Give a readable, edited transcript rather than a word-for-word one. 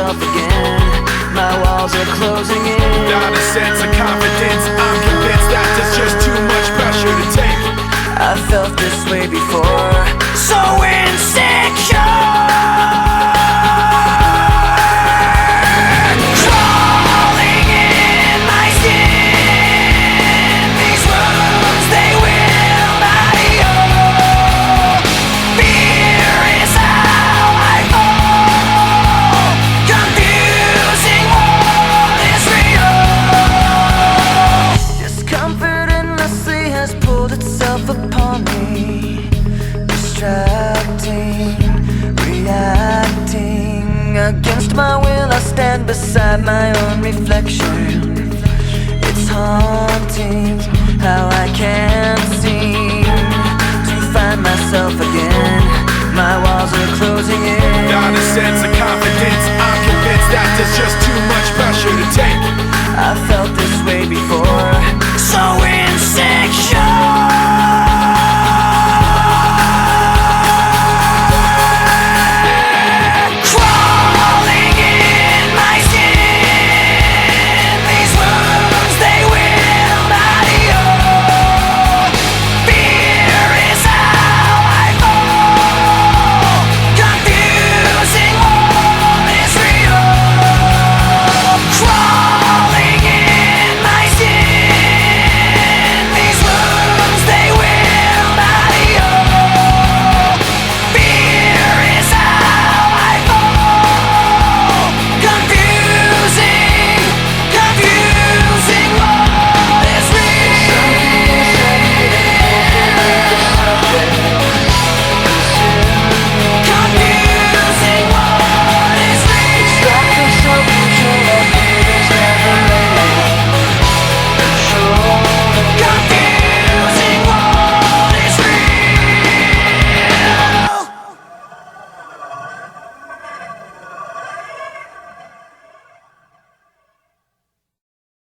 myself again. My walls are closing in. Not a sense of confidence, I'm convinced that there's just too much pressure to take. I felt this way before, so insecure. Crawling in my skin, these wounds, they will not heal. Fear is how I fall, confusing what is real. Discomfort endlessly has pulled itself upon me, distracting, reacting. Against my will I stand beside my own reflection.